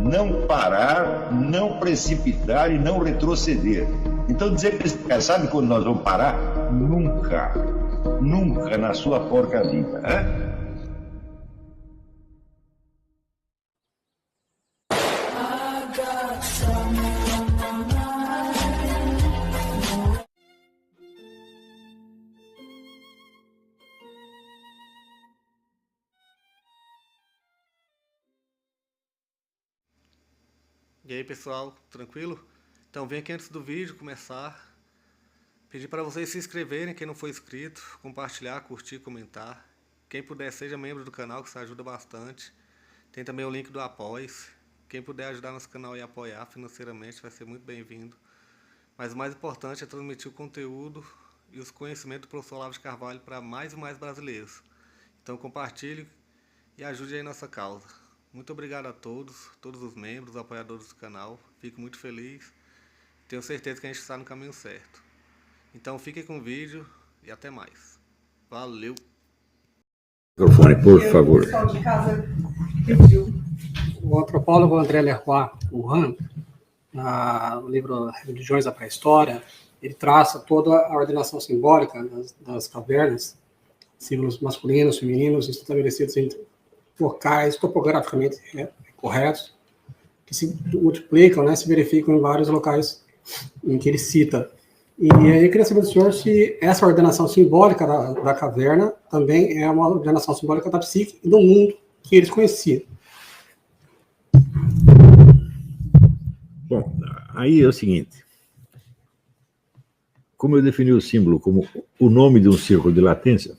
não parar, não precipitar e não retroceder. Então dizer para esse cara, sabe quando nós vamos parar? Nunca. Nunca na sua porca vida. Né? E aí pessoal, tranquilo? Então vem aqui antes do vídeo começar, pedir para vocês se inscreverem, quem não for inscrito, compartilhar, curtir, comentar. Quem puder seja membro do canal, que isso ajuda bastante. Tem também o link do Apoia-se. Quem puder ajudar nosso canal e apoiar financeiramente vai ser muito bem-vindo. Mas o mais importante é transmitir o conteúdo e os conhecimentos do professor Olavo de Carvalho para mais e mais brasileiros. Então compartilhe e ajude aí nossa causa. Muito obrigado a todos os membros, apoiadores do canal. Fico muito feliz. Tenho certeza que a gente está no caminho certo. Então fiquem com o vídeo e até mais. Valeu! Microfone, por favor. O pessoal de casa pediu. O antropólogo André Lerroy Wuhan, no livro Religiões da Pré-História, ele traça toda a ordenação simbólica das cavernas, símbolos masculinos, femininos, estabelecidos entre locais topograficamente corretos, que se multiplicam, né, se verificam em vários locais em que ele cita. E aí eu queria saber do senhor se essa ordenação simbólica da caverna também é uma ordenação simbólica da psique e do mundo que eles conheciam. Bom, aí é o seguinte. Como eu defini o símbolo como o nome de um círculo de latência,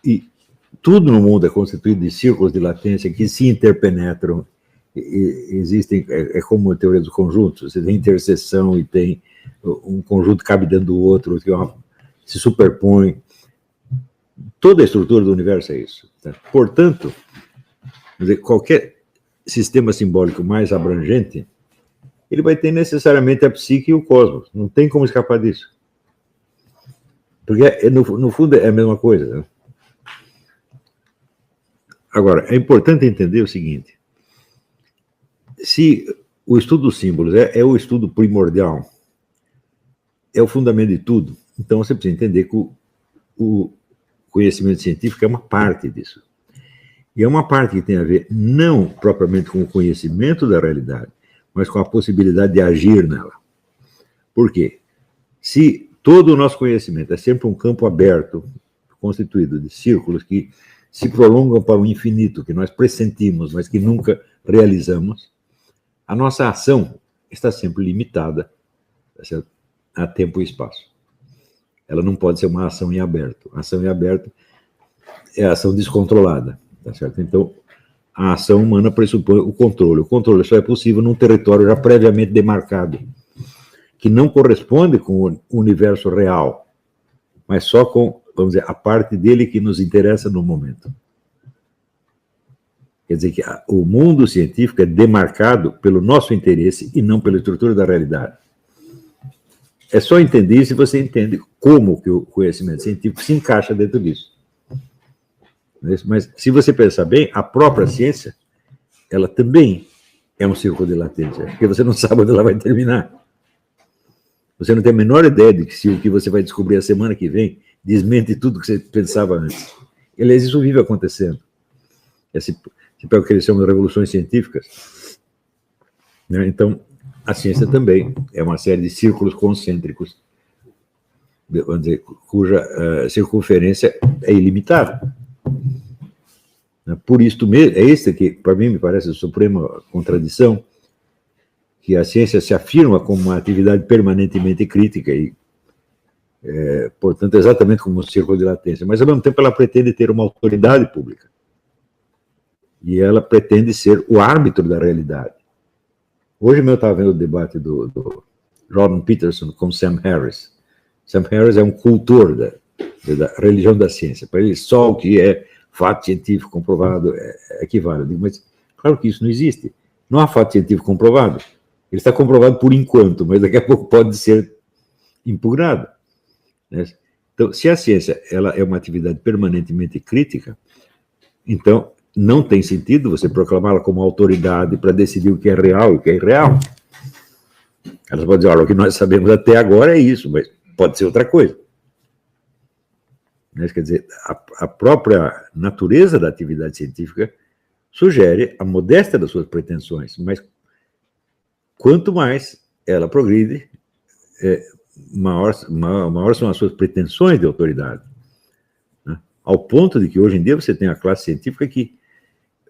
e tudo no mundo é constituído de círculos de latência que se interpenetram, existem, é como a teoria dos conjuntos, você tem interseção e tem um conjunto que cabe dentro do outro, que se superpõe. Toda a estrutura do universo é isso. Tá? Portanto, qualquer sistema simbólico mais abrangente, ele vai ter necessariamente a psique e o cosmos. Não tem como escapar disso. Porque, no fundo, é a mesma coisa. Né? Agora, é importante entender o seguinte. Se o estudo dos símbolos é o estudo primordial, é o fundamento de tudo, então você precisa entender que o conhecimento científico é uma parte disso. E é uma parte que tem a ver não propriamente com o conhecimento da realidade, mas com a possibilidade de agir nela. Por quê? Se todo o nosso conhecimento é sempre um campo aberto, constituído de círculos que se prolongam para o infinito, que nós pressentimos, mas que nunca realizamos, a nossa ação está sempre limitada, tá certo? A tempo e espaço. Ela não pode ser uma ação em aberto. A ação em aberto é a ação descontrolada, tá certo? Então, a ação humana pressupõe o controle. O controle só é possível num território já previamente demarcado, que não corresponde com o universo real, mas só com, vamos dizer, a parte dele que nos interessa no momento. Quer dizer que o mundo científico é demarcado pelo nosso interesse e não pela estrutura da realidade. É só entender isso se você entende como que o conhecimento científico se encaixa dentro disso. Mas, se você pensar bem, a própria ciência, ela também é um círculo de latência, porque você não sabe onde ela vai terminar. Você não tem a menor ideia de que se o que você vai descobrir a semana que vem desmente tudo que você pensava antes. Aliás, isso vive acontecendo. Você pega o que eles chamam de revoluções científicas. Né? Então, a ciência também é uma série de círculos concêntricos, vamos dizer, cuja circunferência é ilimitada. Por isto mesmo, é isso que, para mim, me parece a suprema contradição, que a ciência se afirma como uma atividade permanentemente crítica e, portanto, exatamente como um círculo de latência, mas, ao mesmo tempo, ela pretende ter uma autoridade pública. E ela pretende ser o árbitro da realidade. Hoje mesmo eu estava vendo o debate do Jordan Peterson com Sam Harris. Sam Harris é um cultor da religião da ciência. Para ele, só o que é fato científico comprovado equivale. Eu digo, mas claro que isso não existe. Não há fato científico comprovado. Ele está comprovado por enquanto, mas daqui a pouco pode ser impugnado. Né? Então, se a ciência ela é uma atividade permanentemente crítica, então não tem sentido você proclamá-la como autoridade para decidir o que é real e o que é irreal. Elas podem dizer, olha, o que nós sabemos até agora é isso, mas pode ser outra coisa. Quer dizer, a própria natureza da atividade científica sugere a modéstia das suas pretensões, mas quanto mais ela progride, maior são as suas pretensões de autoridade. Né? Ao ponto de que hoje em dia você tem a classe científica que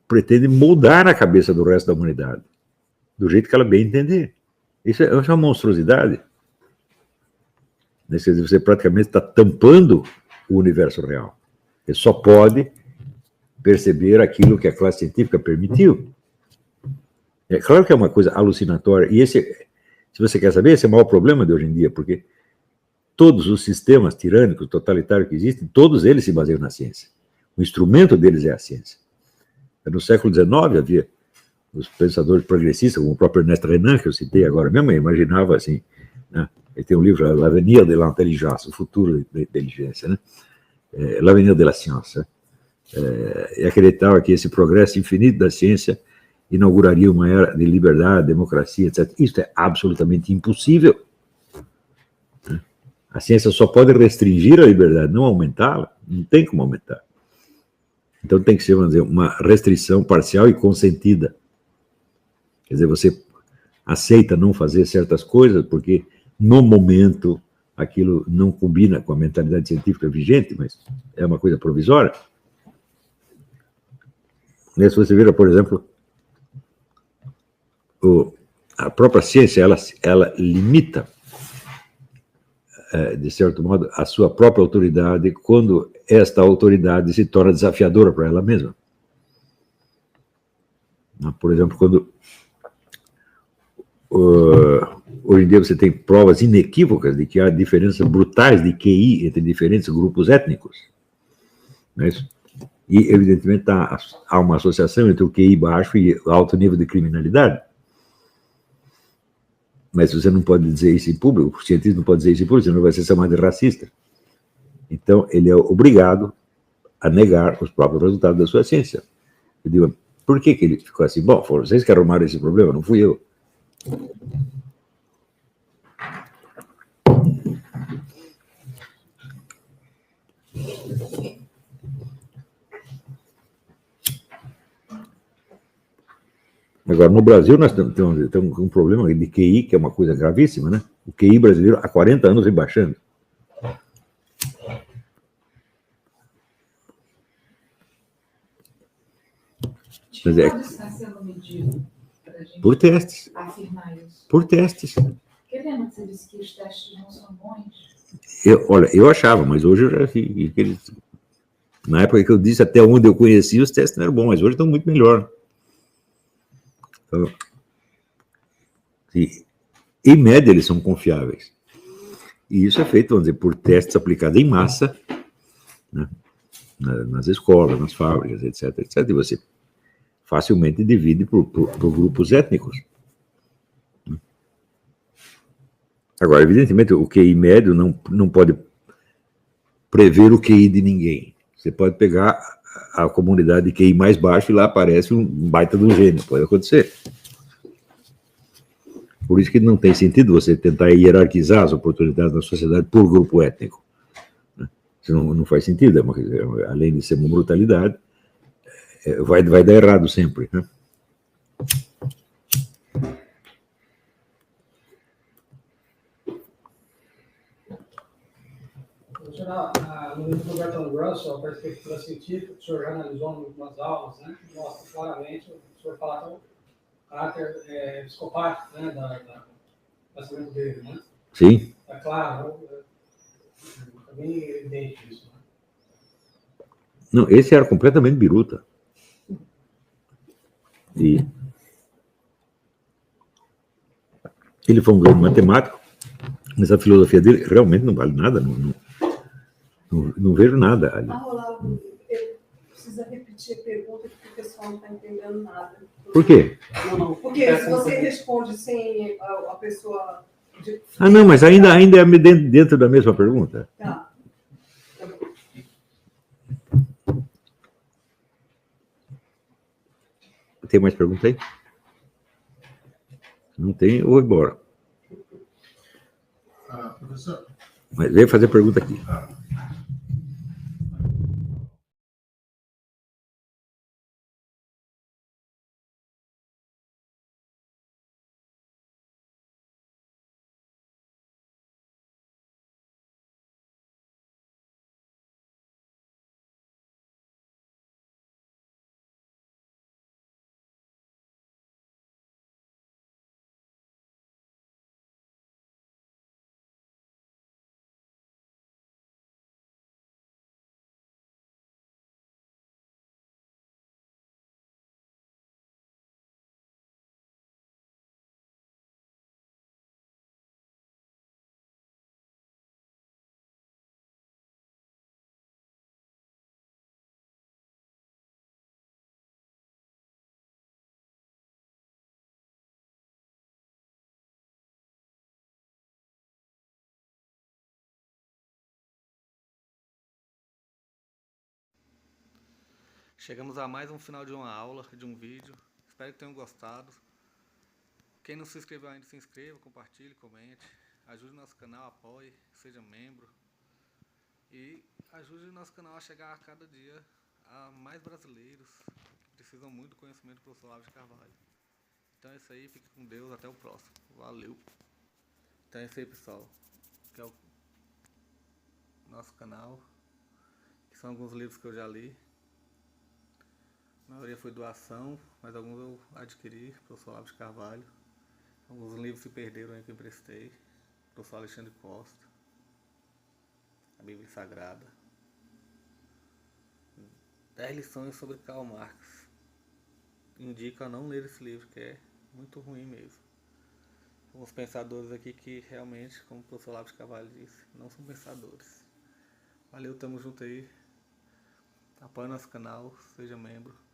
pretende moldar a cabeça do resto da humanidade, do jeito que ela bem entender. Isso é uma monstruosidade. Quer dizer, você praticamente está tampando o universo real. Você só pode perceber aquilo que a classe científica permitiu. É claro que é uma coisa alucinatória. E esse, se você quer saber, esse é o maior problema de hoje em dia, porque todos os sistemas tirânicos, totalitários que existem, todos eles se baseiam na ciência. O instrumento deles é a ciência. No século XIX havia os pensadores progressistas, como o próprio Ernesto Renan, que eu citei agora mesmo, imaginava assim, né? Ele tem um livro, L'Avenir de l'Intelligence, o futuro da inteligência, né? L'Avenir de la Science. E acreditava que esse progresso infinito da ciência inauguraria uma era de liberdade, democracia, etc. Isso é absolutamente impossível. Né? A ciência só pode restringir a liberdade, não aumentá-la. Não tem como aumentar. Então tem que ser, vamos dizer, uma restrição parcial e consentida. Quer dizer, você aceita não fazer certas coisas porque, no momento, aquilo não combina com a mentalidade científica vigente, mas é uma coisa provisória. Se você vira, por exemplo, a própria ciência, ela limita, de certo modo, a sua própria autoridade quando esta autoridade se torna desafiadora para ela mesma. Por exemplo, quando hoje em dia você tem provas inequívocas de que há diferenças brutais de QI entre diferentes grupos étnicos. Não é isso? E, evidentemente, há uma associação entre o QI baixo e o alto nível de criminalidade. Mas você não pode dizer isso em público, o cientista não pode dizer isso em público, senão vai ser chamado de racista. Então, ele é obrigado a negar os próprios resultados da sua ciência. Eu digo, por que ele ficou assim? Bom, foram vocês que arrumaram esse problema, não fui eu. Agora, no Brasil, nós temos um problema de QI, que é uma coisa gravíssima, né? O QI brasileiro há 40 anos vem baixando. Qual está sendo medido para a gente por testes. Afirmar isso? Por testes. Porque lembra que você disse que os testes não são bons? Olha, eu achava, mas hoje eu já vi que eles... Na época que eu disse, até onde eu conhecia, os testes não eram bons, mas hoje estão muito melhor. Então, em média, eles são confiáveis. E isso é feito, vamos dizer, por testes aplicados em massa, né? Nas escolas, nas fábricas, etc, etc. E você facilmente divide por grupos étnicos. Agora, evidentemente, o QI médio não pode prever o QI de ninguém. Você pode pegar a comunidade de QI mais baixo e lá aparece um baita de um gênio. Pode acontecer. Por isso que não tem sentido você tentar hierarquizar as oportunidades da sociedade por grupo étnico. Isso não faz sentido. Além de ser uma brutalidade, vai dar errado sempre, né? No livro do Bertrand Russell, a perspectiva científica, o senhor já analisou em algumas aulas, né? Mostra claramente, o senhor fala que o caráter psicopático, né, do pensamento dele, né? Sim. Está claro, é bem evidente isso. Né? Não, esse era completamente biruta. E ele foi um grande matemático, mas a filosofia dele realmente não vale nada, não vejo nada ali. Olavo, precisa repetir a pergunta porque o pessoal não está entendendo nada. Por quê? Não, porque se você responde sem a pessoa... Não, mas ainda é dentro da mesma pergunta. Tá. Tem mais pergunta aí? Não tem, eu vou embora. Professor. Mas vem fazer pergunta aqui. Chegamos a mais um final de uma aula, de um vídeo. Espero que tenham gostado. Quem não se inscreveu ainda, se inscreva, compartilhe, comente. Ajude o nosso canal, apoie, seja membro. E ajude o nosso canal a chegar a cada dia a mais brasileiros que precisam muito do conhecimento do professor Olavo de Carvalho. Então é isso aí, fique com Deus, até o próximo. Valeu! Então é isso aí, pessoal. Que é o nosso canal, que são alguns livros que eu já li. A maioria foi doação, mas alguns eu adquiri, professor Olavo de Carvalho. Alguns livros se perderam aí que eu emprestei, professor Alexandre Costa, a Bíblia Sagrada. 10 lições sobre Karl Marx. Indico a não ler esse livro, que é muito ruim mesmo. Alguns pensadores aqui que realmente, como o professor Olavo de Carvalho disse, não são pensadores. Valeu, tamo junto aí. Apoie nosso canal, seja membro.